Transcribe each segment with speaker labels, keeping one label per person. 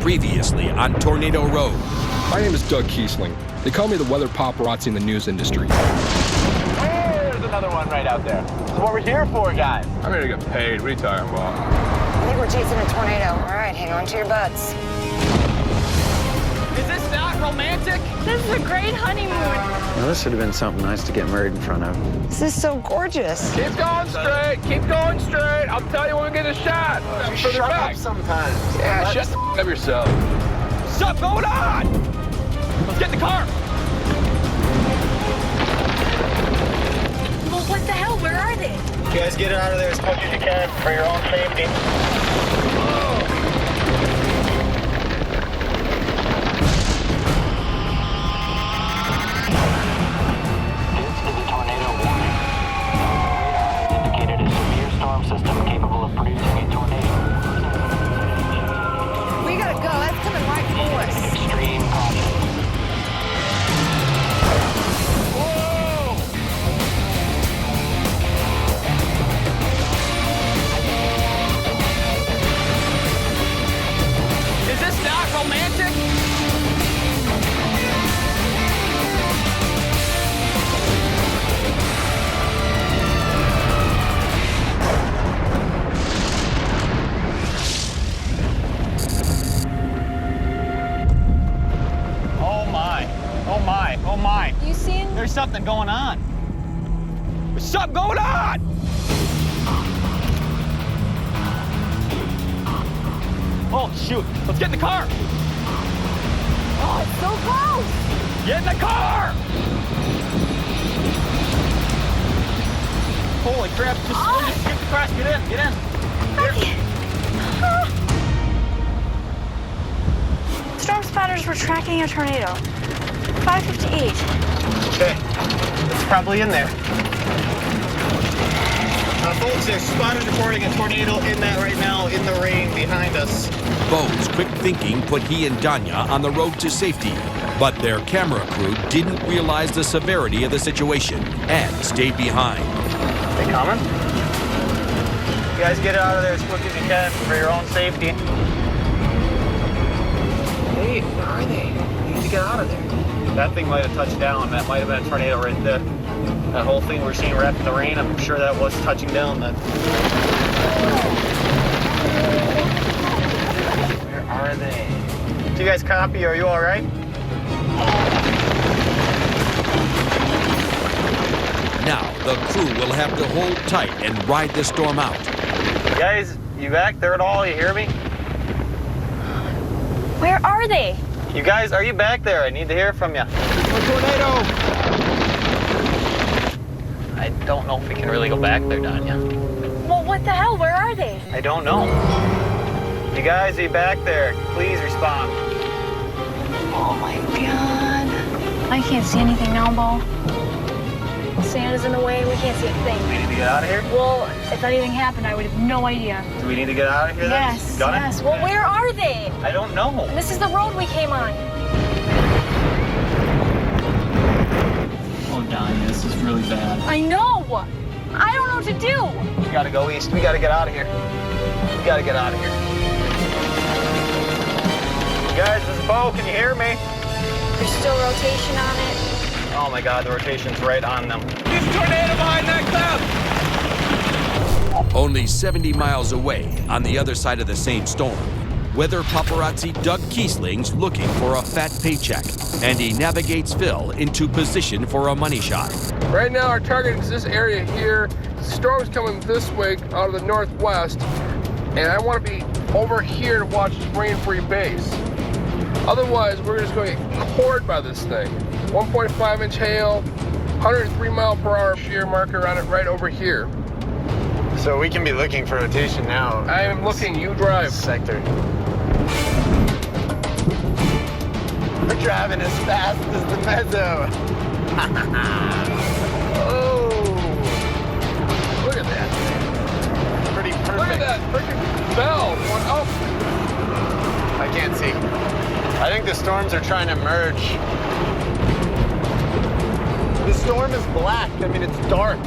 Speaker 1: Previously on Tornado Road.
Speaker 2: My name is Doug Kiesling. They call me the weather paparazzi in the news industry.
Speaker 3: There's another one right out there. That's what we're here for, guys.
Speaker 2: I'm here to get paid. What are you talking about?
Speaker 4: I think we're chasing a tornado. All right, hang on to your butts.
Speaker 3: Is this not romantic?
Speaker 4: This is a great honeymoon.
Speaker 5: Now, this would have been something nice to get married in front of.
Speaker 4: This is so gorgeous.
Speaker 2: Keep going straight. Keep going straight. I'll tell you when we get a shot.
Speaker 3: Shut up sometimes.
Speaker 2: Yeah, shut the f*** up yourself.
Speaker 3: What's up going on? Let's get in the car.
Speaker 4: Well, what the hell? Where are they?
Speaker 3: You guys get out of there as quick as you can for your own safety.
Speaker 6: System capable of producing a tornado.
Speaker 4: We gotta go. That's coming right for us.
Speaker 6: Extreme caution.
Speaker 3: Whoa! Is this not romantic? Oh my.
Speaker 4: You seen?
Speaker 3: There's something going on. There's something going on! Oh, shoot. Let's get in the car.
Speaker 4: Oh, it's so close.
Speaker 3: Get in the car! Holy crap. Just skip across. Get in. Get in.
Speaker 7: Storm spotters were tracking a tornado. 5:58.
Speaker 3: Okay. It's probably in there. Folks, there's spotters reporting a tornado in that right now in the rain behind us.
Speaker 1: Bo's quick thinking put he and Danya on the road to safety, but their camera crew didn't realize the severity of the situation and stayed behind.
Speaker 3: They coming? You guys get out of there as quick as you can for your own safety. Hey, where are they? You need to get out of there. That thing might have touched down. That might have been a tornado right there. That whole thing we're seeing wrapped in the rain, I'm sure that was touching down. Where are they? Do you guys copy? Are you all right?
Speaker 1: Now the crew will have to hold tight and ride the storm out.
Speaker 3: Guys, you back there at all? You hear me?
Speaker 7: Where are they?
Speaker 3: You guys, are you back there? I need to hear from you. A tornado! I don't know if we can really go back there, Danya.
Speaker 7: Well, what the hell? Where are they?
Speaker 3: I don't know. You guys, are you back there? Please respond.
Speaker 7: Oh my god. I can't see anything now, Bo. Sand is in the way. We can't see a thing.
Speaker 3: We need to get out of here?
Speaker 7: Well, if anything happened, I would have no idea.
Speaker 3: Do we need to get out of here then?
Speaker 7: Yes,
Speaker 3: Got it?
Speaker 7: yes. Well, where are they?
Speaker 3: I don't know.
Speaker 7: This is the road we came on.
Speaker 8: Oh, Donnie, this is really bad.
Speaker 7: I know. I don't know what to do.
Speaker 3: We gotta go east. We gotta get out of here. We gotta get out of here. You guys, this is Bo. Can you hear me?
Speaker 7: There's still rotation on it.
Speaker 3: Oh my god, the rotation's right on them. There's a tornado behind that cloud!
Speaker 1: Only 70 miles away, on the other side of the same storm, weather paparazzi Doug Kiesling's looking for a fat paycheck, and he navigates Phil into position for a money shot.
Speaker 2: Right now, our target is this area here. The storm's coming this way out of the northwest, and I want to be over here to watch this rain-free base. Otherwise, we're just going to get cored by this thing. 1.5-inch hail, 103 mile per hour shear marker on it right over here.
Speaker 3: So we can be looking for rotation now.
Speaker 2: I am looking, you drive.
Speaker 3: Sector. We're driving as fast as the mezzo. Oh, look at that. Pretty perfect.
Speaker 2: Look at that freaking bell going up.
Speaker 3: I can't see. I think the storms are trying to merge. The storm is black. I mean, it's dark.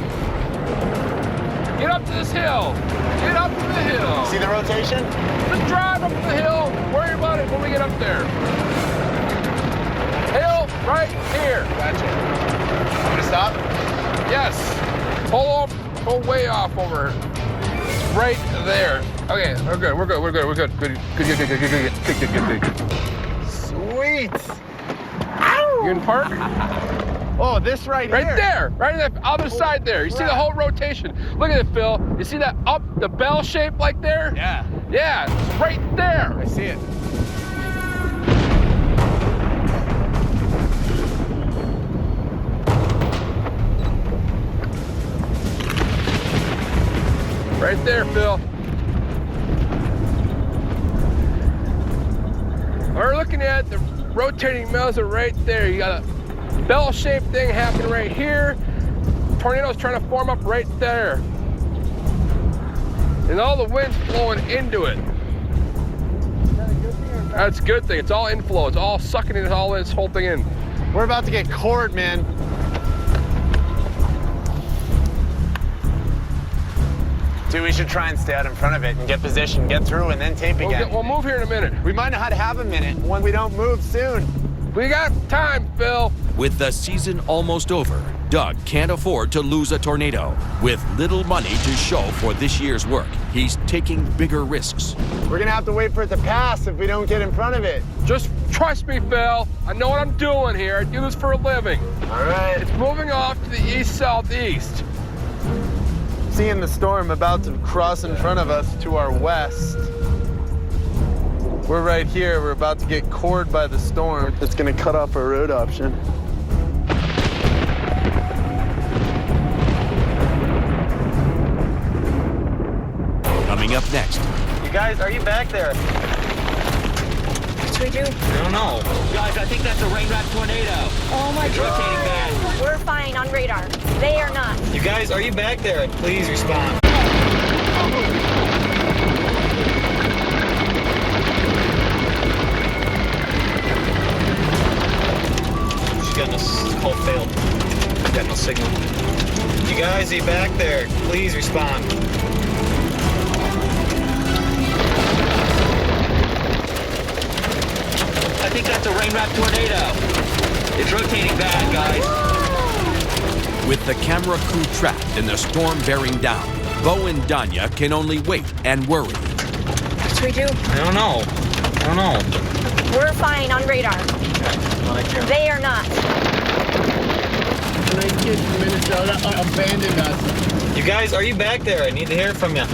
Speaker 2: Get up to this hill. Get up to the hill.
Speaker 3: See the rotation?
Speaker 2: Just drive up the hill. Worry about it when we get there. Hail right here.
Speaker 3: Gotcha. I'm gonna stop.
Speaker 2: Yes. Pull way off over. Right there. Okay, we're good. Good.
Speaker 3: Sweet.
Speaker 2: You in park?
Speaker 3: Oh, this right here.
Speaker 2: Right there, right on the other side there. You see the whole rotation. Look at it, Phil. You see that up, the bell shape like there?
Speaker 3: Yeah.
Speaker 2: Yeah, it's right there.
Speaker 3: I see it.
Speaker 2: Right there, Phil. We're looking at the rotating muzzle right there. You got a bell-shaped thing happening right here. Tornado's trying to form up right there. And all the wind's flowing into it. That's a good thing. It's all inflow. It's all sucking it all in, this whole thing in.
Speaker 3: We're about to get cored, man. Dude, we should try and stay out in front of it and get position, get through, and then tape again.
Speaker 2: We'll move here in a minute.
Speaker 3: We might not have a minute when we don't move soon.
Speaker 2: We got time, Phil.
Speaker 1: With the season almost over, Doug can't afford to lose a tornado. With little money to show for this year's work, he's taking bigger risks.
Speaker 3: We're gonna have to wait for it to pass if we don't get in front of it.
Speaker 2: Just trust me, Phil. I know what I'm doing here. I do this for a living.
Speaker 3: All right.
Speaker 2: It's moving off to the east-southeast.
Speaker 3: Seeing the storm about to cross in front of us to our west. We're right here. We're about to get cored by the storm. It's gonna cut off our road option.
Speaker 1: Coming up next,
Speaker 3: You guys, are you back there?
Speaker 7: What should we do?
Speaker 3: I don't know.
Speaker 6: Guys, I think that's a rain wrap tornado.
Speaker 7: Oh my
Speaker 6: It's rotating back.
Speaker 7: We're fine on radar. They are not.
Speaker 3: You guys, are you back there? Please respond. She's got no call failed. Got no signal. You guys, are you back there? Please respond.
Speaker 6: I think that's a rain wrap tornado. It's rotating back, guys.
Speaker 1: with the camera crew trapped and the storm bearing down, Bo and Danya can only wait and worry.
Speaker 7: What should we do?
Speaker 3: I don't know.
Speaker 7: We're fine on radar. They are not.
Speaker 3: Abandoned us. You guys, are you back there? I need to hear from you.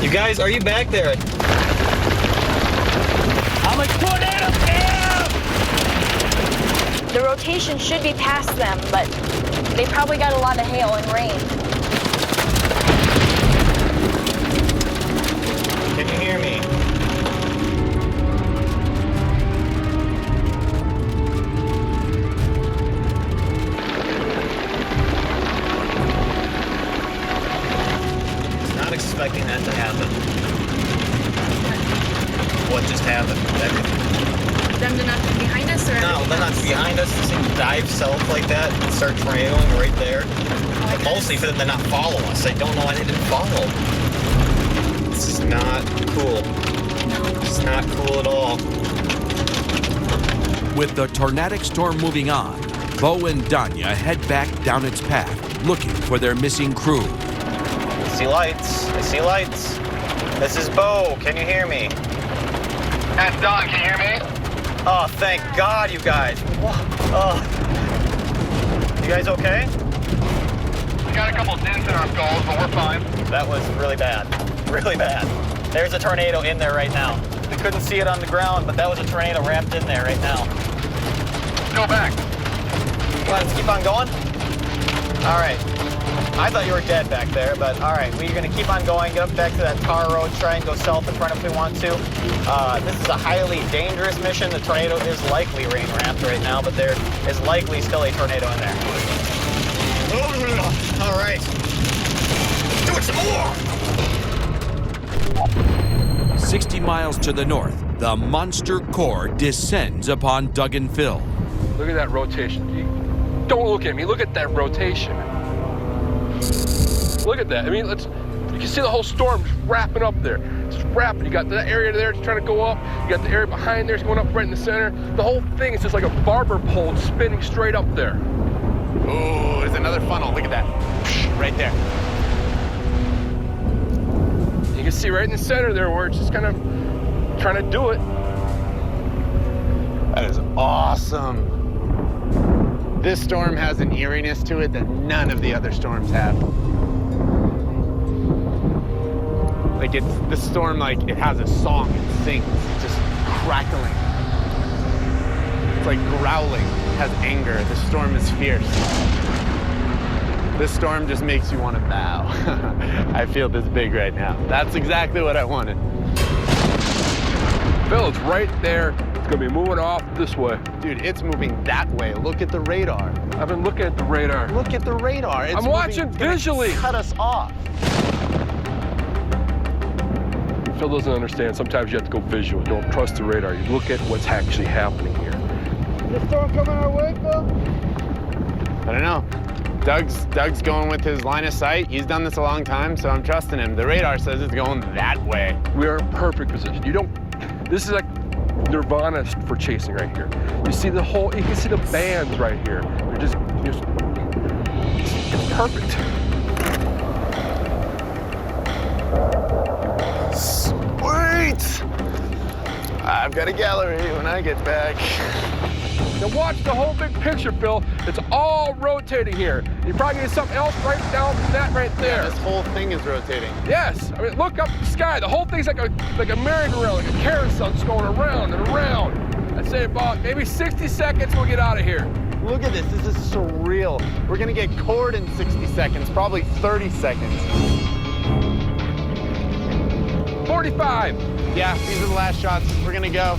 Speaker 3: You guys, are you back there?
Speaker 6: I'm a tornado cam!
Speaker 7: The rotation should be past them, but they probably got a lot of hail and rain.
Speaker 3: Can you hear me? Not expecting that to happen. What just happened?
Speaker 7: Them to not be behind us, or
Speaker 3: No, they're not behind us. This thing dive south like that and start tornadoing right there. But mostly for them to not follow us. I don't know why they didn't follow. This is not cool. It's not cool at all.
Speaker 1: With the tornadic storm moving on, Bo and Danya head back down its path, looking for their missing crew.
Speaker 3: I see lights. I see lights. This is Bo. Can you hear me?
Speaker 2: That's Don. Can you hear me?
Speaker 3: Oh, thank God, you guys. Oh. You guys okay?
Speaker 2: We got a couple dents in our skulls, but we're fine.
Speaker 3: That was really bad. Really bad. There's a tornado in there right now. We couldn't see it on the ground, but that was a tornado wrapped in there right now.
Speaker 2: Go back.
Speaker 3: Let's keep on going. All right. I thought you were dead back there, but all right. We're going to keep on going, get up back to that tar road, try and go south in front if we want to. This is a highly dangerous mission. The tornado is likely rain wrapped right now, but there is likely still a tornado in there. All right. Do it some more!
Speaker 1: 60 miles to the north, the monster core descends upon Doug and Phil.
Speaker 2: Look at that rotation. Don't look at me. Look at that rotation. Look at that. I mean, you can see the whole storm just wrapping up there. It's wrapping. You got that area there that's trying to go up. You got the area behind there that's going up right in the center. The whole thing is just like a barber pole spinning straight up there.
Speaker 3: Oh, there's another funnel. Look at that. Right there.
Speaker 2: You can see right in the center there where it's just kind of trying to do it.
Speaker 9: That is awesome. This storm has an eeriness to it that none of the other storms have. Like this storm, like it has a song, it sings, it's just crackling. It's like growling, it has anger. This storm is fierce. This storm just makes you want to bow. I feel this big right now. That's exactly what I wanted.
Speaker 2: Phil, it's right there. It's gonna be moving off this way.
Speaker 9: Dude, it's moving that way. Look at the radar.
Speaker 2: I've been looking at the radar.
Speaker 9: Look at the radar. It's
Speaker 2: I'm watching visually.
Speaker 9: Cut us off.
Speaker 2: Phil doesn't understand. Sometimes you have to go visual. Don't trust the radar. You look at what's actually happening here.
Speaker 9: Is the storm coming our way, Phil? I don't know. Doug's going with his line of sight. He's done this a long time, so I'm trusting him. The radar says it's going that way.
Speaker 2: We are in perfect position. This is like nirvana for chasing right here. You see you can see the bands right here. It's perfect.
Speaker 9: Sweet! I've got a gallery when I get back.
Speaker 2: Now watch the whole big picture, Phil. It's all rotating here. You probably get something else right down that right there.
Speaker 9: Yeah, this whole thing is rotating.
Speaker 2: Yes. I mean, look up at the sky. The whole thing's like a merry-go-round, like a carousel just going around and around. I'd say about maybe 60 seconds we'll get out of here.
Speaker 9: Look at this. This is surreal. We're going to get cored in 60 seconds, probably 30 seconds.
Speaker 2: 45.
Speaker 9: Yeah, these are the last shots. We're gonna go.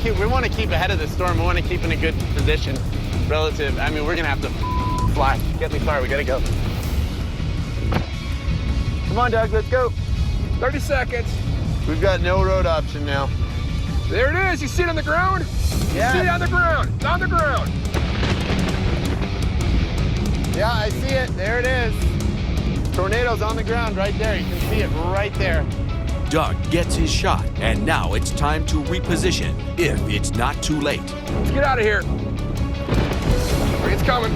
Speaker 9: We want to keep ahead of the storm. We want to keep in a good position relative. I mean, we're gonna have to fly. Get in the car, we gotta go. Come on, Doug, let's go.
Speaker 2: 30 seconds.
Speaker 9: We've got no road option now.
Speaker 2: There it is. You see it on the ground?
Speaker 9: Yeah.
Speaker 2: You see it on the ground. It's on the ground.
Speaker 9: Yeah, I see it. There it is. Tornado's on the ground right there. You can see it right there.
Speaker 1: Doug gets his shot, and now it's time to reposition if it's not too late.
Speaker 2: Let's get out of here. It's coming.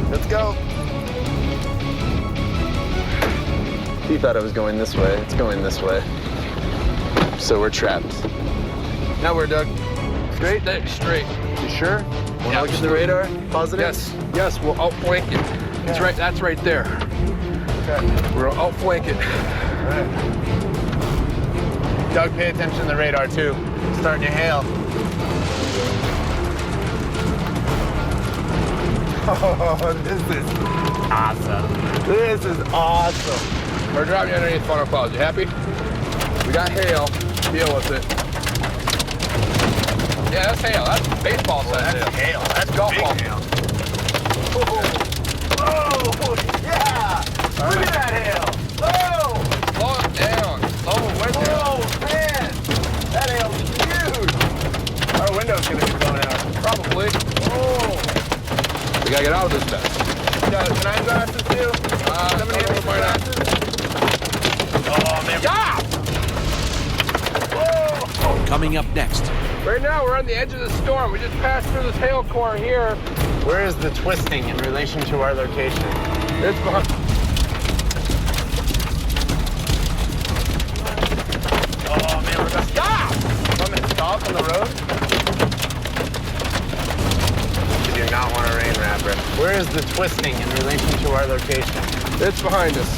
Speaker 9: Let's go. He thought it was going this way. It's going this way. So we're trapped. Now where, Doug?
Speaker 2: Straight? Straight.
Speaker 9: You sure? Want to look at the radar? Positive?
Speaker 2: Yes. Yes, we'll outflank it. It's right. That's right there.
Speaker 9: Okay.
Speaker 2: We'll outflank it.
Speaker 9: All right. Doug, pay attention to the radar, too. It's starting to hail. Oh, this is awesome. This is awesome.
Speaker 2: We're driving underneath funnel clouds. You happy? We got hail. Deal with it. Yeah, that's hail. That's baseball size hail.
Speaker 9: That's hail. That's
Speaker 2: golf
Speaker 9: big
Speaker 2: ball.
Speaker 9: hail. Oh, yeah! Look at that hail! Oh!
Speaker 2: Slow it down. Oh, wait there.
Speaker 9: Oh, man! That hail's huge! Our window's gonna be blown out.
Speaker 2: Probably.
Speaker 9: Oh!
Speaker 2: We gotta get out of this mess.
Speaker 9: You got 9 glasses, too? 78 glasses? Oh, man.
Speaker 2: Stop!
Speaker 9: Whoa!
Speaker 1: Coming up next,
Speaker 2: Right now, we're on the edge of the storm. We just passed through this hail core here.
Speaker 9: Where is the twisting in relation to our location?
Speaker 2: It's behind.
Speaker 9: Oh, man, we're gonna stop! Want me to stop on the road? We do not want a rain wrapper. Where is the twisting in relation to our location?
Speaker 2: It's behind us.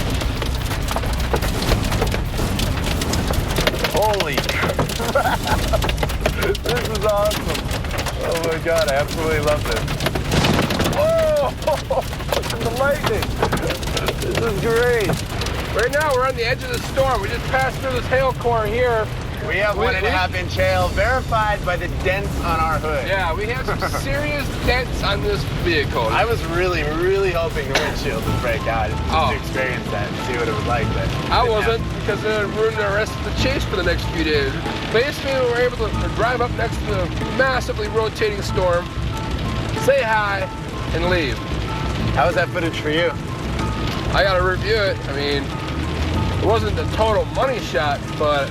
Speaker 9: Holy crap! This is awesome. Oh my God, I absolutely love this. Oh, look at the lightning. This is great.
Speaker 2: Right now, we're on the edge of the storm. We just passed through this hail core here.
Speaker 9: We have 1.5 inch hail verified by the dents on our hood.
Speaker 2: Yeah, we have some serious dents on this vehicle.
Speaker 9: I was really, really hoping the windshield would break out to experience that and see what it was like. But
Speaker 2: I wasn't, because it ruined the rest of the chase for the next few days. Basically, we were able to drive up next to the massively rotating storm, say hi, and leave.
Speaker 9: How was that footage for you?
Speaker 2: I gotta review it. I mean, It wasn't the total money shot, but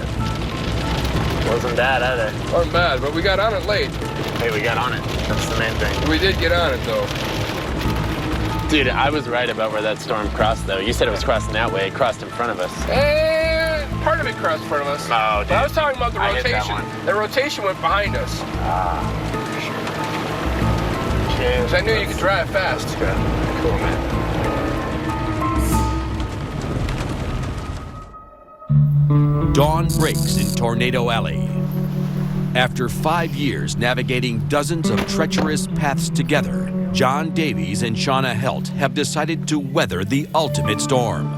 Speaker 3: Wasn't bad either.
Speaker 2: wasn't bad. But we got on it late.
Speaker 3: Hey, we got on it. That's the main thing.
Speaker 2: We did get on it though.
Speaker 10: Dude, I was right about where that storm crossed, though. You said it was crossing that way. It crossed in front of us.
Speaker 2: And part of it crossed in front of us.
Speaker 10: Oh, dude.
Speaker 2: But I was talking about the
Speaker 10: I hit that
Speaker 2: rotation.
Speaker 10: one.
Speaker 2: The rotation went behind us. Because I knew you could drive fast.
Speaker 10: Cool, man.
Speaker 1: Dawn breaks in Tornado Alley. After 5 years navigating dozens of treacherous paths together, John Davies and Shauna Helt have decided to weather the ultimate storm.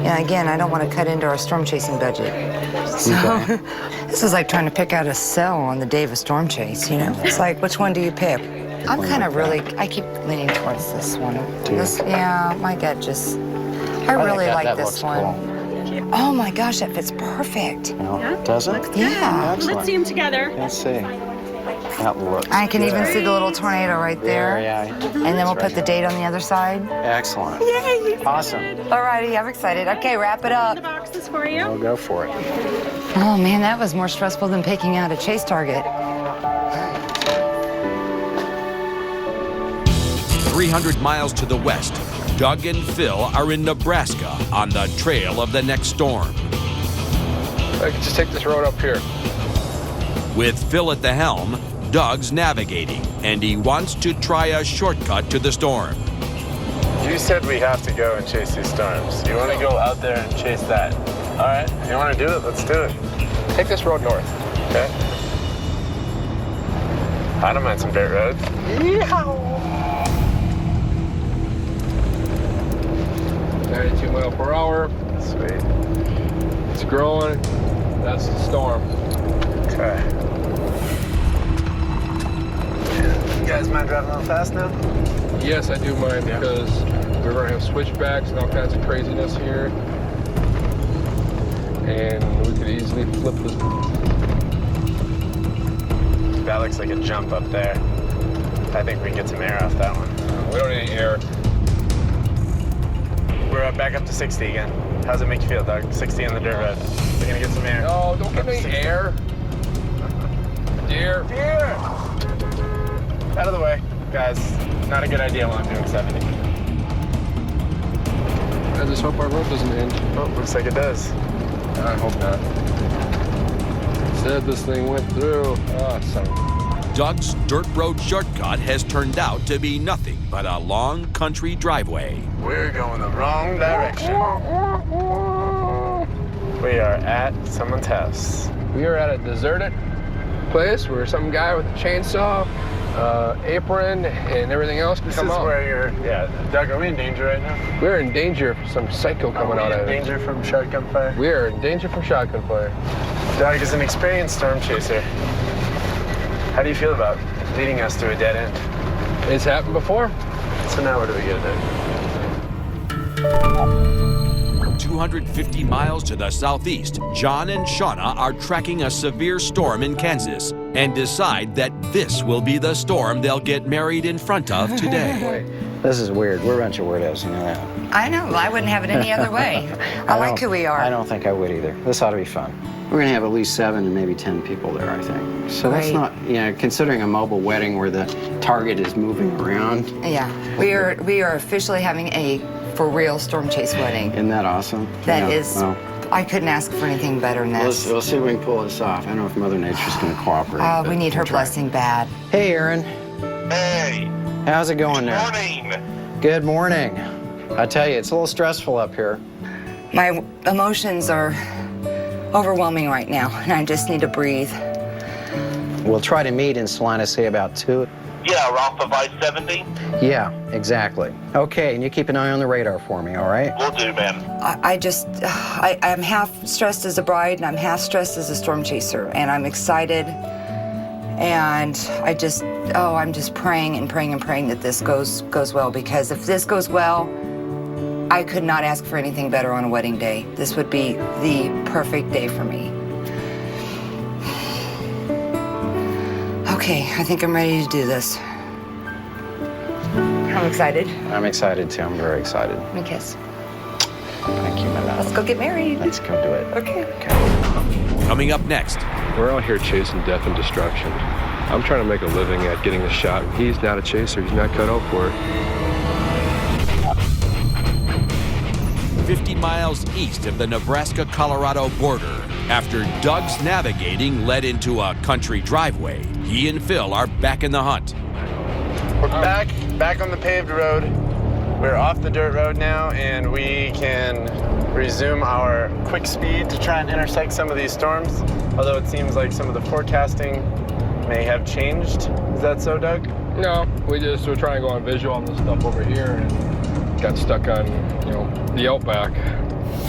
Speaker 4: Yeah, again, I don't want to cut into our storm chasing budget. So this is like trying to pick out a cell on the day of a storm chase, you know? It's like, which one do you pick? I'm kind of really, I keep leaning towards this one. This, yeah, my gut just, I really like this one.
Speaker 5: Cool.
Speaker 4: Oh my gosh, that fits perfect.
Speaker 5: No, does it?
Speaker 4: Yeah.
Speaker 5: Excellent.
Speaker 7: Let's see them together.
Speaker 5: Let's see. That looks
Speaker 4: I can even
Speaker 5: good.
Speaker 4: see the little tornado right there.
Speaker 5: Yeah.
Speaker 4: And then we'll put the date on the other side.
Speaker 5: Excellent.
Speaker 4: Yay!
Speaker 5: Awesome.
Speaker 4: Alrighty, I'm excited. Okay, wrap it up.
Speaker 7: The boxes for you.
Speaker 5: We'll go for it.
Speaker 4: Oh man, that was more stressful than picking out a chase target.
Speaker 1: 300 miles to the west, Doug and Phil are in Nebraska on the trail of the next storm.
Speaker 2: I could just take this road up here.
Speaker 1: With Phil at the helm, Doug's navigating, and he wants to try a shortcut to the storm.
Speaker 9: You said we have to go and chase these storms. You want to go out there and chase that? All right. You want to do it? Let's do it.
Speaker 2: Take this road north.
Speaker 9: Okay. I don't mind some dirt roads. Yeehaw!
Speaker 2: 92 miles per hour.
Speaker 9: Sweet.
Speaker 2: It's growing. That's the storm.
Speaker 9: Okay. You guys mind driving a little fast now?
Speaker 2: Yes, I do mind because we're going to have switchbacks and all kinds of craziness here. And we could easily flip this.
Speaker 9: That looks like a jump up there. I think we can get some air off that one.
Speaker 2: We don't need any air.
Speaker 9: We're back up to 60 again. How's it make you feel, Doug? 60 on the dirt road. We're gonna get some air.
Speaker 2: No, don't get any air. Deer.
Speaker 9: Deer! Out of the way. Guys, not a good idea while I'm doing 70.
Speaker 2: I just hope our road doesn't end.
Speaker 9: Oh, looks like it does.
Speaker 2: I hope not. Said this thing went through. Oh, son.
Speaker 1: Doug's dirt road shortcut has turned out to be nothing but a long country driveway.
Speaker 9: We're going the wrong direction. We are at someone's house.
Speaker 2: We are at a deserted place where some guy with a chainsaw, apron, and everything else can come out.
Speaker 9: This is where you're, Doug, are we in danger right now?
Speaker 2: We're in danger from some psycho coming out of it.
Speaker 9: danger from shotgun fire?
Speaker 2: We are in danger from shotgun fire.
Speaker 9: Doug is an experienced storm chaser. How do you feel about leading us to a dead end?
Speaker 2: It's happened before.
Speaker 9: So now where do we go, Doug?
Speaker 1: 250 miles to the southeast, John and Shauna are tracking a severe storm in Kansas and decide that this will be the storm they'll get married in front of today.
Speaker 5: This is weird. We're a bunch of weirdos, you know that.
Speaker 4: I know, I wouldn't have it any other way. I like who we are.
Speaker 5: I don't think I would either. This ought to be fun. We're gonna have at least 7 and maybe 10 people there, I think. So that's
Speaker 4: Great.
Speaker 5: not, considering a mobile wedding where the target is moving around.
Speaker 4: Yeah, we are officially having a for real storm chase wedding.
Speaker 5: Isn't that awesome?
Speaker 4: That
Speaker 5: Yeah,
Speaker 4: is,
Speaker 5: well,
Speaker 4: I couldn't ask for anything better than this.
Speaker 5: we'll see if we can pull this off. I don't know if Mother Nature's gonna cooperate.
Speaker 4: Oh,
Speaker 5: but
Speaker 4: we need her
Speaker 5: we'll try.
Speaker 4: blessing bad.
Speaker 5: Hey, Aaron.
Speaker 11: Hey,
Speaker 5: How's it going there?
Speaker 11: morning.
Speaker 5: Good morning. I tell you, it's a little stressful up here.
Speaker 4: My emotions are overwhelming right now, and I just need to breathe.
Speaker 5: We'll try to meet in Salina, say about 2.
Speaker 11: Yeah, off of I-70.
Speaker 5: Yeah, exactly. Okay, and you keep an eye on the radar for me, all right?
Speaker 11: Will do, man.
Speaker 4: I'm half stressed as a bride, and I'm half stressed as a storm chaser, and I'm excited, and I'm just praying and praying and praying that this goes well, because if this goes well, I could not ask for anything better on a wedding day. This would be the perfect day for me. Okay, I think I'm ready to do this. I'm excited.
Speaker 5: I'm excited too. I'm very excited.
Speaker 4: Let me kiss.
Speaker 5: Thank you, my love.
Speaker 4: Let's go get married.
Speaker 5: Let's go do it.
Speaker 4: Okay.
Speaker 1: Coming up next,
Speaker 9: We're out here chasing death and destruction. I'm trying to make a living at getting a shot. He's not a chaser. He's not cut out for it.
Speaker 1: 50 miles east of the Nebraska-Colorado border. After Doug's navigating led into a country driveway, he and Phil are back in the hunt.
Speaker 10: We're back on the paved road. We're off the dirt road now, and we can resume our quick speed to try and intersect some of these storms, although it seems like some of the forecasting may have changed. Is that so, Doug?
Speaker 2: No, we're trying to go on visual on this stuff over here and got stuck on, the outback.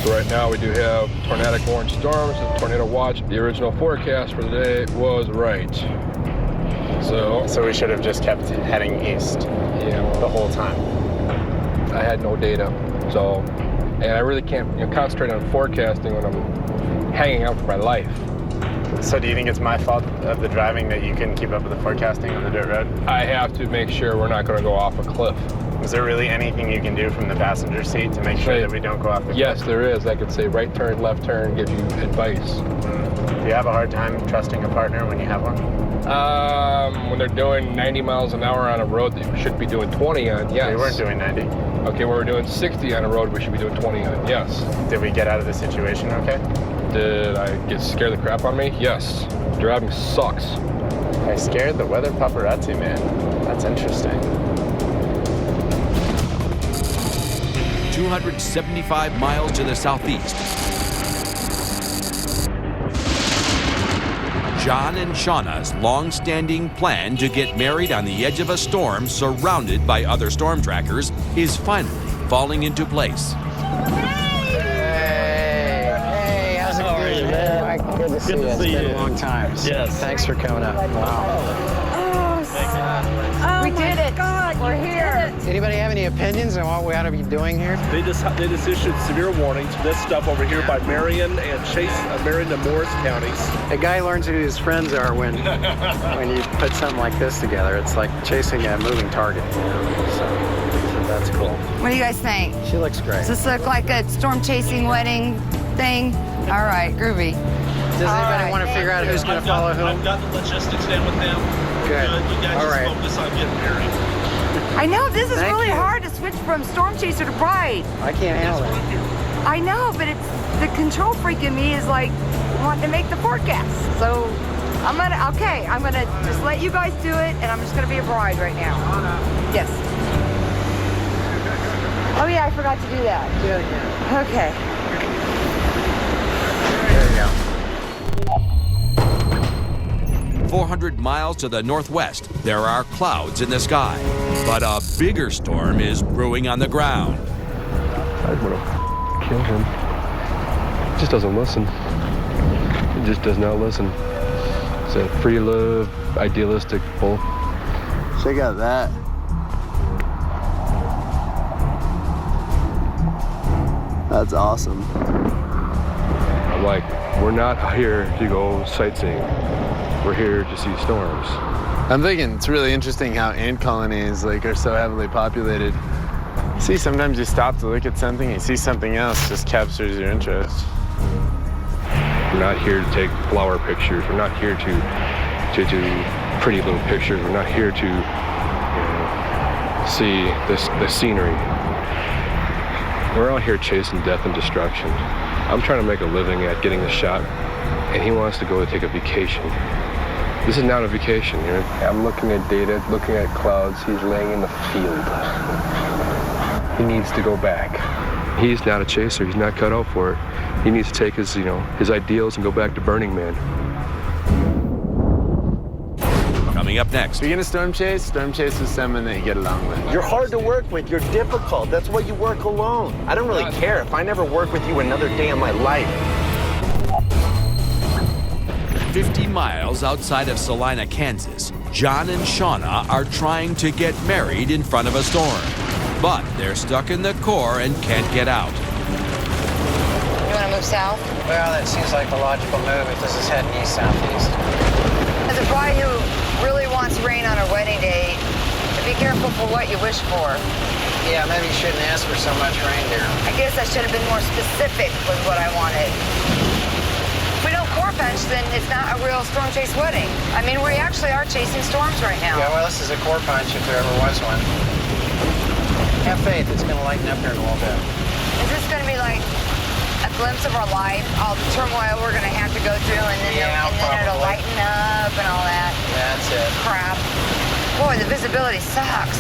Speaker 2: So right now we do have tornadic orange storms and tornado watch. The original forecast for the day was right.
Speaker 10: So we should have just kept heading east the whole time.
Speaker 2: I had no data, and I really can't concentrate on forecasting when I'm hanging out for my life.
Speaker 10: So do you think it's my fault of the driving that you couldn't keep up with the forecasting on the dirt road?
Speaker 2: I have to make sure we're not going to go off a cliff.
Speaker 10: Is there really anything you can do from the passenger seat to make sure that we don't go off the cliff?
Speaker 2: Yes, there is. I could say right turn, left turn, give you advice.
Speaker 10: Do you have a hard time trusting a partner when you have one?
Speaker 2: When they're doing 90 miles an hour on a road that you should be doing 20 on, yes.
Speaker 10: We weren't doing 90.
Speaker 2: Okay, when we're doing 60 on a road we should be doing 20 on, yes.
Speaker 10: Did we get out of the situation okay?
Speaker 2: Did I get scared the crap on me? Yes. Driving sucks.
Speaker 10: I scared the weather paparazzi, man. That's interesting.
Speaker 1: 275 miles to the southeast. John and Shauna's long-standing plan to get married on the edge of a storm surrounded by other storm trackers is finally falling into place.
Speaker 5: Hey, how's it going, man? Good to see you. It's been a long time.
Speaker 6: Yes.
Speaker 5: Thanks for coming up. Wow.
Speaker 4: We did it. God, we're here.
Speaker 5: Anybody have any opinions on what we ought to be doing here?
Speaker 12: They just issued severe warnings for this stuff over here by Marion and Marion and Morris counties.
Speaker 5: A guy learns who his friends are when you put something like this together. It's like chasing a moving target. So that's cool.
Speaker 4: What do you guys think?
Speaker 5: She looks great.
Speaker 4: Does this look like a storm chasing wedding thing? All right, groovy.
Speaker 5: Does anybody want to figure out who's going to follow whom?
Speaker 12: I've got the logistics down with them.
Speaker 5: Good.
Speaker 12: You guys
Speaker 5: All
Speaker 12: just
Speaker 5: right.
Speaker 12: focus on getting married.
Speaker 4: I know, this is
Speaker 5: Thank
Speaker 4: really
Speaker 5: you.
Speaker 4: hard to switch from storm chaser to bride.
Speaker 5: I can't handle it.
Speaker 4: I know, but it's the control freak in me is like wanting to make the forecast. So I'm gonna just let you guys do it, and I'm just gonna be a bride right now. Yes. Oh yeah, I forgot to do that.
Speaker 5: Do it again.
Speaker 4: Okay.
Speaker 5: There you go.
Speaker 1: 400 miles to the northwest, there are clouds in the sky, but a bigger storm is brewing on the ground.
Speaker 9: I'd want to kill him. He just doesn't listen. He just does not listen. It's a free love, idealistic bull.
Speaker 10: Check out that. That's awesome.
Speaker 9: I'm like, we're not here to go sightseeing. We're here to see storms.
Speaker 10: I'm thinking it's really interesting how ant colonies are so heavily populated. See, sometimes you stop to look at something, you see something else just captures your interest.
Speaker 9: We're not here to take flower pictures. We're not here to do pretty little pictures. We're not here to see the scenery. We're out here chasing death and destruction. I'm trying to make a living at getting a shot, and he wants to go take a vacation. This is not a vacation. I'm looking at data, looking at clouds. He's laying in the field. He needs to go back. He's not a chaser. He's not cut out for it. He needs to take his ideals and go back to Burning Man.
Speaker 1: Coming up next.
Speaker 10: If you're gonna storm chase is someone that you get along with.
Speaker 6: You're hard to work with. You're difficult. That's why you work alone. I don't really care if I never work with you another day in my life.
Speaker 1: 50 miles outside of Salina, Kansas, John and Shauna are trying to get married in front of a storm. But they're stuck in the core and can't get out.
Speaker 4: You want to move south?
Speaker 5: Well, that seems like the logical move if this is heading east-southeast.
Speaker 4: As a bride who really wants rain on her wedding day, Be careful for what you wish for.
Speaker 5: Yeah, maybe you shouldn't ask for so much reindeer.
Speaker 4: I guess I should have been more specific with what I wanted. If we don't core punch, then it's not a real storm chase wedding. I mean, we actually are chasing storms right now.
Speaker 5: Yeah, well, this is a core punch if there ever was one. Have faith, it's going to lighten up here in a little bit.
Speaker 4: Is this going to be like a glimpse of our life, all the turmoil we're going to have to go through, and then,
Speaker 5: Yeah,
Speaker 4: and then it'll lighten up and all that
Speaker 5: That's it.
Speaker 4: crap? Boy, the visibility sucks.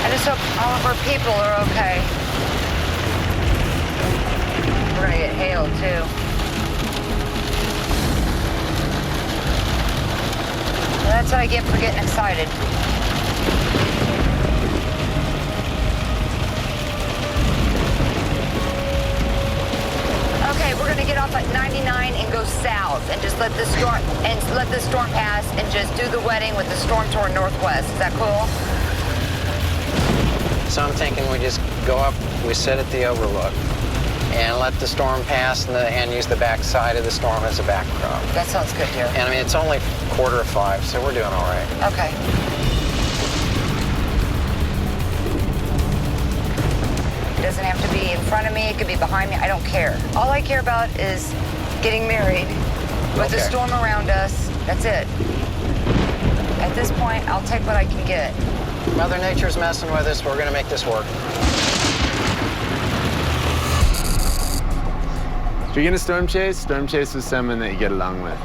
Speaker 4: I just hope all of our people are okay. We're going to get hail, too. That's what I get for getting excited. Okay, we're gonna get off at 99 and go south and just let the storm pass and just do the wedding with the storm toward northwest. Is that cool?
Speaker 5: So I'm thinking we just go up, we sit at the overlook, and let the storm pass and use the back side of the storm as a backdrop.
Speaker 4: That sounds good, dear.
Speaker 5: And I mean, it's only 4:45, so we're doing all right.
Speaker 4: Okay. It doesn't have to be in front of me. It could be behind me. I don't care. All I care about is getting married with the storm around us. That's it. At this point, I'll take what I can get.
Speaker 5: Mother Nature's messing with us. We're going to make this work.
Speaker 10: If you're gonna storm chase with someone that you get along with.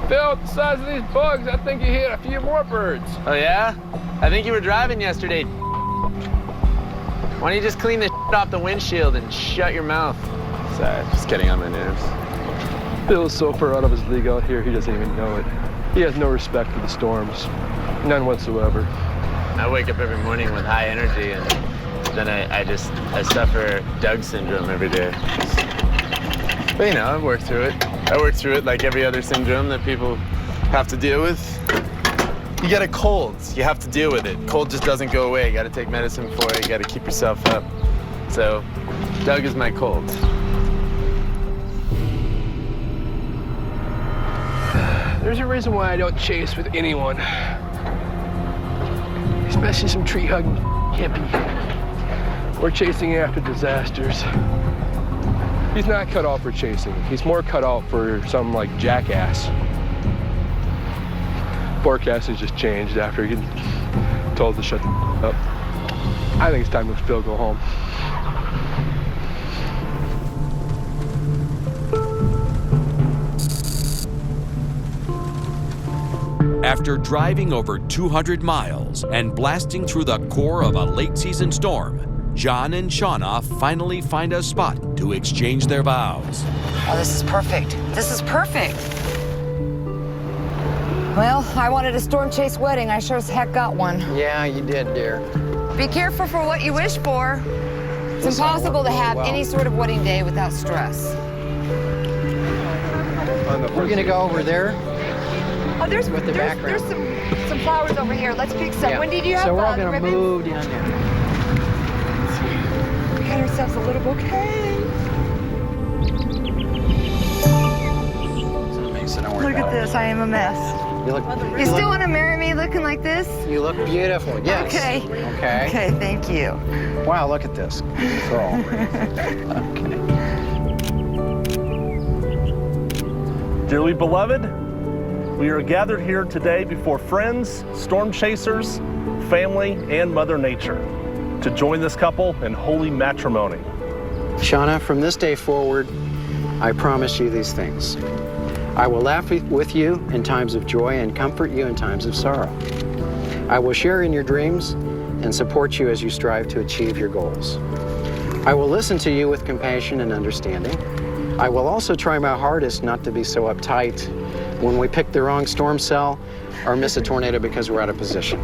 Speaker 2: Phil, with the size of these bugs, I think you hit a few more birds.
Speaker 10: Oh yeah? I think you were driving yesterday. Why don't you just clean the off the windshield and shut your mouth? Sorry, just getting on my nerves.
Speaker 13: Phil's so far out of his league out here, he doesn't even know it. He has no respect for the storms. None whatsoever.
Speaker 10: I wake up every morning with high energy and then I suffer Doug syndrome every day. But you know, I work through it. I work through it like every other syndrome that people have to deal with. You get a cold, you have to deal with it. Cold just doesn't go away. You gotta take medicine for it, you gotta keep yourself up. So, Doug is my cold.
Speaker 2: There's a reason why I don't chase with anyone. Especially some tree-hugging hippie. We're chasing after disasters. He's not cut out for chasing. He's more cut out for some like jackass. Forecast has just changed after getting told to shut up. I think it's time to Phil go home.
Speaker 1: After driving over 200 miles and blasting through the core of a late-season storm, John and Shauna finally find a spot to exchange their vows.
Speaker 4: Oh, this is perfect. This is perfect. Well, I wanted a storm chase wedding. I sure as heck got one.
Speaker 5: Yeah, you did, dear.
Speaker 4: Be careful for what you wish for. It's impossible to have any sort of wedding day without stress.
Speaker 5: We're going to go over there.
Speaker 4: Oh, there's
Speaker 5: background.
Speaker 4: some flowers over here. Let's pick some.
Speaker 5: Yeah.
Speaker 4: Wendy, do you have
Speaker 5: So we're all
Speaker 4: the
Speaker 5: going to
Speaker 4: ribbons?
Speaker 5: move down there.
Speaker 4: We got ourselves a little bouquet.
Speaker 5: So don't worry
Speaker 4: Look
Speaker 5: about
Speaker 4: at this. I am a mess.
Speaker 5: it.
Speaker 4: You still want to marry me looking like this?
Speaker 5: You look beautiful. Yes.
Speaker 4: Okay.
Speaker 5: Okay.
Speaker 4: Okay, thank you.
Speaker 5: Wow, look at this. Girl. Okay.
Speaker 12: Dearly beloved, we are gathered here today before friends, storm chasers, family, and Mother Nature to join this couple in holy matrimony.
Speaker 5: Shauna, from this day forward, I promise you these things. I will laugh with you in times of joy and comfort you in times of sorrow. I will share in your dreams and support you as you strive to achieve your goals. I will listen to you with compassion and understanding. I will also try my hardest not to be so uptight when we pick the wrong storm cell or miss a tornado because we're out of position.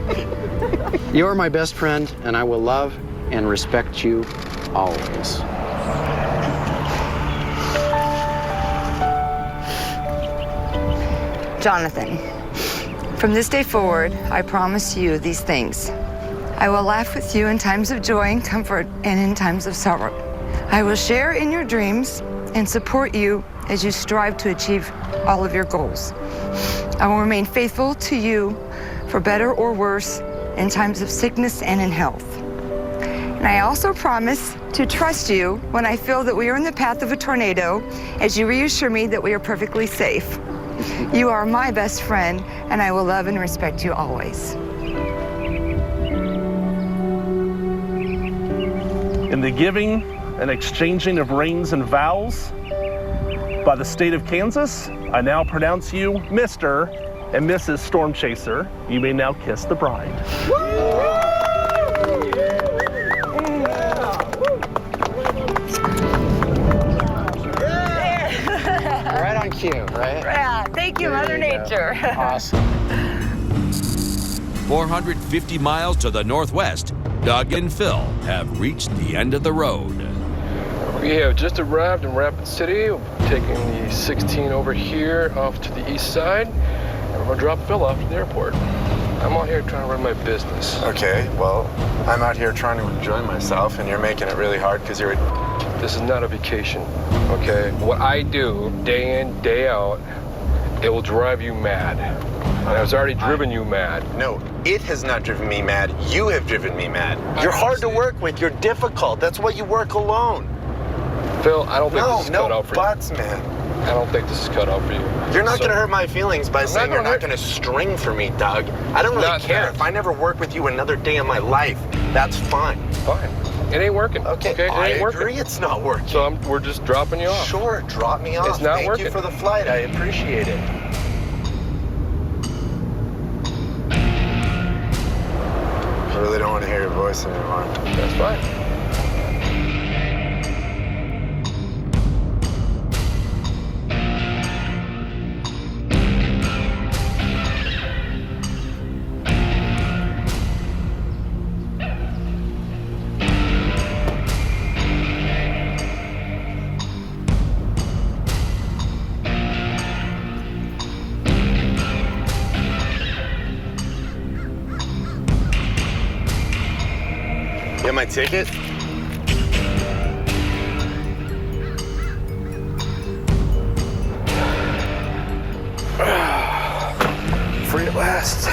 Speaker 5: You are my best friend, and I will love and respect you always.
Speaker 4: Jonathan, from this day forward, I promise you these things. I will laugh with you in times of joy and comfort and in times of sorrow. I will share in your dreams and support you as you strive to achieve all of your goals. I will remain faithful to you for better or worse in times of sickness and in health. And I also promise to trust you when I feel that we are in the path of a tornado, as you reassure me that we are perfectly safe. You are my best friend, and I will love and respect you always.
Speaker 12: In the giving and exchanging of rings and vows by the state of Kansas, I now pronounce you Mr. and Mrs. Storm Chaser. You may now kiss the bride.
Speaker 5: Right on cue, right?
Speaker 4: Yeah, thank you, Mother Nature.
Speaker 5: Awesome.
Speaker 1: 450 miles to the northwest, Doug and Phil have reached the end of the road.
Speaker 2: We have just arrived in Rapid City. We're taking the 16 over here off to the east side, and we're gonna drop Phil off to the airport. I'm out here trying to run my business.
Speaker 10: Okay, well, I'm out here trying to enjoy myself, and you're making it really hard because you're...
Speaker 2: This is not a vacation, okay? What I do day in, day out, it will drive you mad. And it's already driven you mad.
Speaker 10: No, it has not driven me mad. You have driven me mad. You're hard to work with. You're difficult. That's why you work alone.
Speaker 2: Phil, I don't think this is cut out for you.
Speaker 10: No buts, man.
Speaker 2: I don't think this is cut out for you.
Speaker 10: You're not going to hurt my feelings by saying you're not going to string for me, Doug. I don't really care. If I never work with you another day in my life, that's fine.
Speaker 2: Fine. It ain't working.
Speaker 10: Okay,
Speaker 2: it ain't
Speaker 10: I agree it's not working.
Speaker 2: So we're just dropping you off.
Speaker 10: Sure, drop me off.
Speaker 2: It's not
Speaker 10: Thank
Speaker 2: working.
Speaker 10: you for the flight. I appreciate it. I really don't want to hear your voice anymore.
Speaker 2: That's fine.
Speaker 10: Get my ticket?
Speaker 2: Free at last.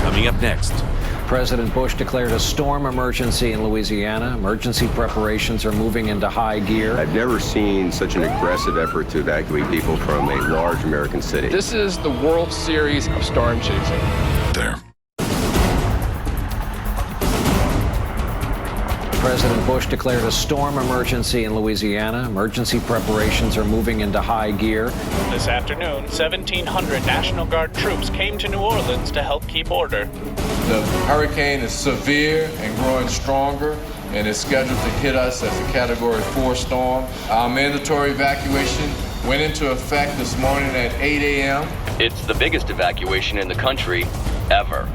Speaker 1: Coming up next.
Speaker 14: President Bush declared a storm emergency in Louisiana. Emergency preparations are moving into high gear.
Speaker 15: I've never seen such an aggressive effort to evacuate people from a large American city.
Speaker 2: This is the World Series of storm chasing.
Speaker 1: There.
Speaker 14: President Bush declared a storm emergency in Louisiana. Emergency preparations are moving into high gear.
Speaker 16: This afternoon, 1,700 National Guard troops came to New Orleans to help keep order.
Speaker 17: The hurricane is severe and growing stronger, and is scheduled to hit us as a Category 4 storm. Our mandatory evacuation went into effect this morning at 8 a.m.
Speaker 18: It's the biggest evacuation in the country ever.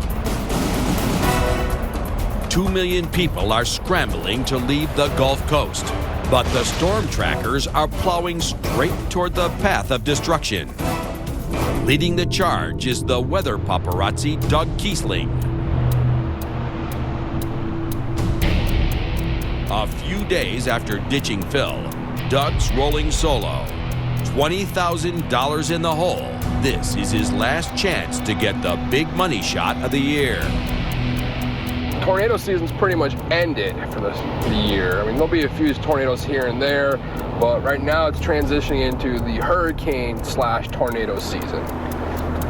Speaker 1: 2 million people are scrambling to leave the Gulf Coast, but the storm trackers are plowing straight toward the path of destruction. Leading the charge is the weather paparazzi Doug Kiesling. A few days after ditching Phil, Doug's rolling solo. $20,000 in the hole. This is his last chance to get the big money shot of the year.
Speaker 2: Tornado season's pretty much ended for the year. I mean, there'll be a few tornadoes here and there, but right now it's transitioning into the hurricane/tornado season.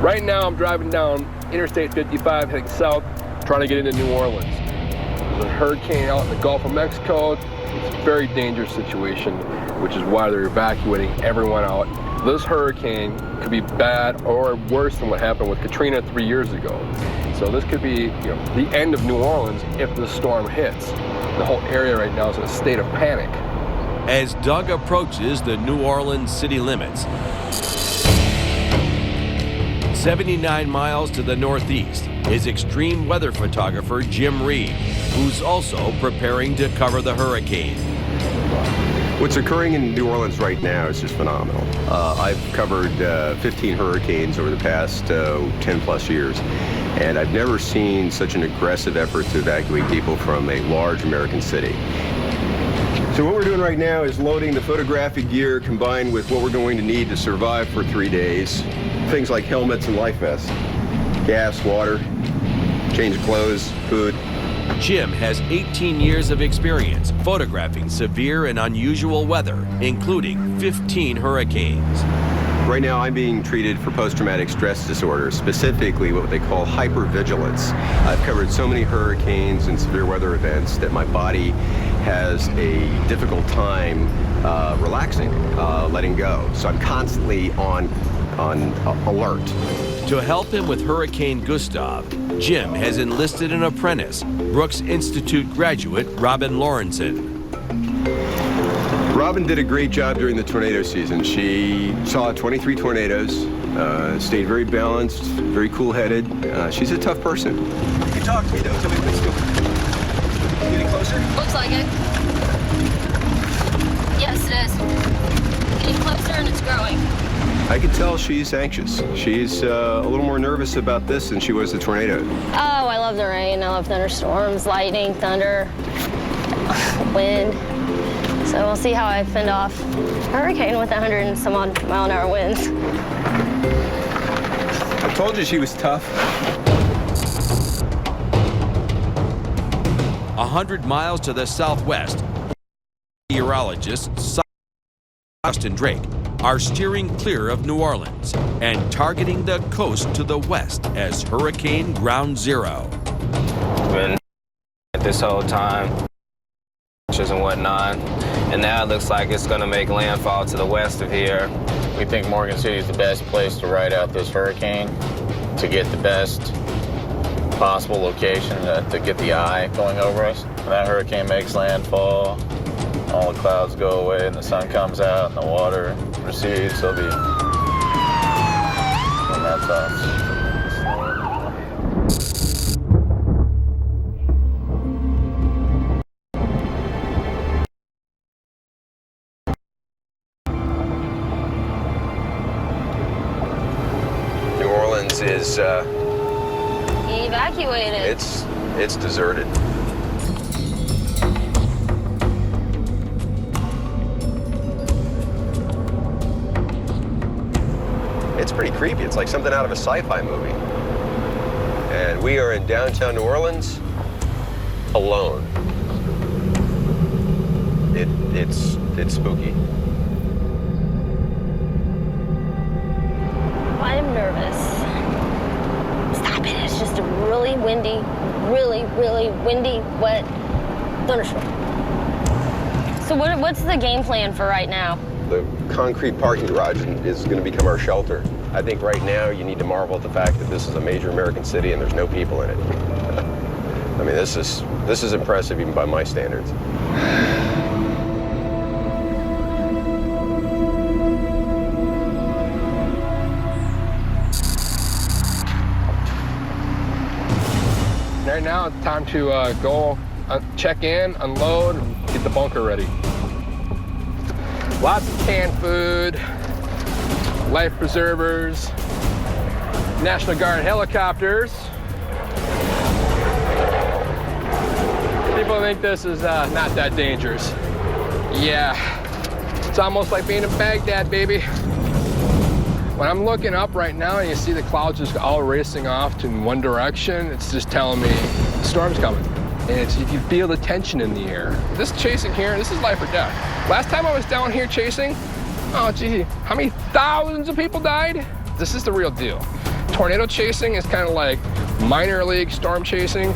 Speaker 2: Right now I'm driving down Interstate 55 heading south, trying to get into New Orleans. There's a hurricane out in the Gulf of Mexico. It's a very dangerous situation, which is why they're evacuating everyone out. This hurricane could be bad or worse than what happened with Katrina 3 years ago. So this could be, the end of New Orleans if the storm hits. The whole area right now is in a state of panic.
Speaker 1: As Doug approaches the New Orleans city limits, 79 miles to the northeast is extreme weather photographer Jim Reed, who's also preparing to cover the hurricane.
Speaker 15: What's occurring in New Orleans right now is just phenomenal. I've covered 15 hurricanes over the past 10 plus years, and I've never seen such an aggressive effort to evacuate people from a large American city. So what we're doing right now is loading the photographic gear combined with what we're going to need to survive for 3 days. Things like helmets and life vests, gas, water, change of clothes, food.
Speaker 1: Jim has 18 years of experience photographing severe and unusual weather, including 15 hurricanes.
Speaker 15: Right now I'm being treated for post-traumatic stress disorder, specifically what they call hypervigilance. I've covered so many hurricanes and severe weather events that my body has a difficult time relaxing, letting go. So I'm constantly on alert.
Speaker 1: To help him with Hurricane Gustav, Jim has enlisted an apprentice, Brooks Institute graduate Robin Lawrenson.
Speaker 15: Robin did a great job during the tornado season. She saw 23 tornadoes, stayed very balanced, very cool-headed. She's a tough person. You can talk to me, though. Tell me what it's doing. Getting closer?
Speaker 19: Looks like it. Yes, it is. Getting closer and it's growing.
Speaker 15: I can tell she's anxious. She's a little more nervous about this than she was the tornado.
Speaker 19: Oh, I love the rain. I love thunderstorms, lightning, thunder, wind. So we'll see how I fend off a hurricane with 100 and some odd mile-an-hour winds.
Speaker 15: I told you she was tough.
Speaker 1: 100 miles to the southwest, meteorologists Justin Drake are steering clear of New Orleans and targeting the coast to the west as Hurricane Ground Zero.
Speaker 20: Been this whole time, and whatnot, and now it looks like it's going to make landfall to the west of here.
Speaker 3: We think Morgan City is the best place to ride out this hurricane to get the best possible location to get the eye going over us. When that hurricane makes landfall, all the clouds go away and the sun comes out and the water recedes. So and that's us.
Speaker 15: New Orleans is
Speaker 19: Evacuated.
Speaker 15: It's deserted. It's pretty creepy. It's like something out of a sci-fi movie. And we are in downtown New Orleans alone. It's spooky.
Speaker 19: I'm nervous. Stop it. It's just a really windy, really windy, wet thunderstorm. So what's the game plan for right now?
Speaker 15: The concrete parking garage is going to become our shelter. I think right now you need to marvel at the fact that this is a major American city and there's no people in it. I mean, this is impressive even by my standards.
Speaker 2: Right now it's time to go check in, unload, and get the bunker ready. Lots of canned food, life preservers, National Guard helicopters. People think this is not that dangerous. Yeah, it's almost like being in Baghdad, baby. When I'm looking up right now and you see the clouds just all racing off in one direction, it's just telling me the storm's coming. And you can feel the tension in the air. This chasing here, this is life or death. Last time I was down here chasing, oh gee, how many thousands of people died? This is the real deal. Tornado chasing is kind of like minor league storm chasing.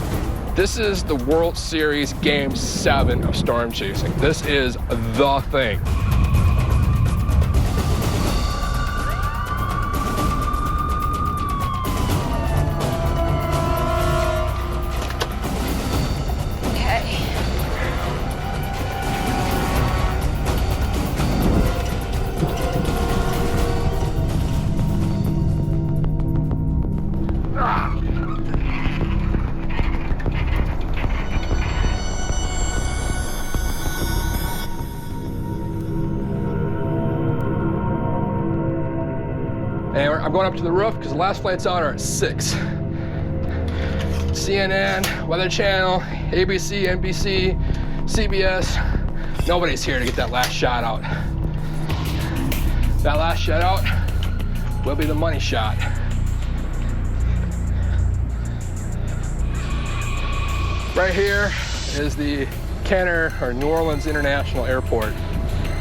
Speaker 2: This is the World Series Game 7 of storm chasing. This is the thing. And I'm going up to the roof because the last flights out are at 6. CNN, Weather Channel, ABC, NBC, CBS. Nobody's here to get that last shot out. That last shot out will be the money shot. Right here is the Kenner, or New Orleans International Airport.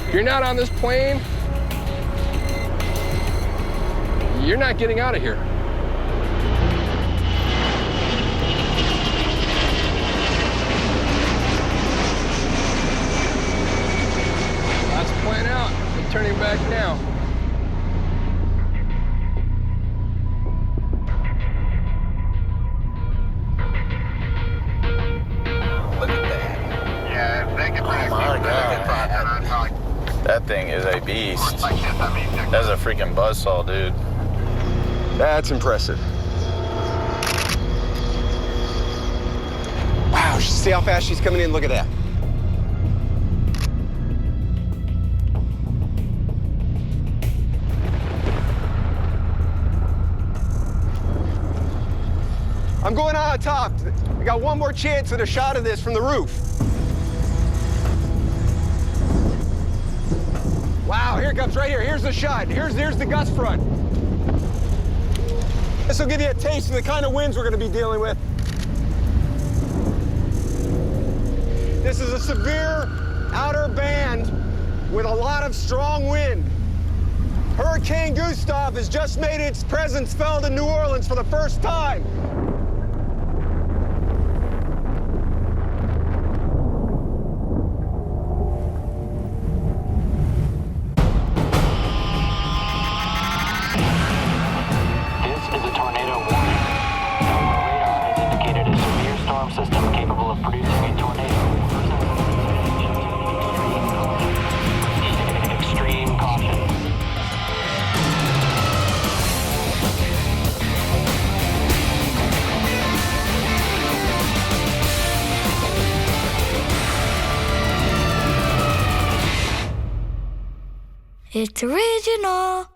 Speaker 2: If you're not on this plane, you're not getting out of here. Last plane out, I'm turning back now.
Speaker 21: That thing is a beast. That's a freaking buzzsaw, dude.
Speaker 6: That's impressive. Wow, see how fast she's coming in? Look at that. I'm going on top. I got one more chance at a shot of this from the roof. Wow, here it comes, right here. Here's the shot. Here's the gust front. This will give you a taste of the kind of winds we're going to be dealing with. This is a severe outer band with a lot of strong wind. Hurricane Gustav has just made its presence felt in New Orleans for the first time.
Speaker 22: System capable of producing a tornado. Extreme caution.
Speaker 23: It's original.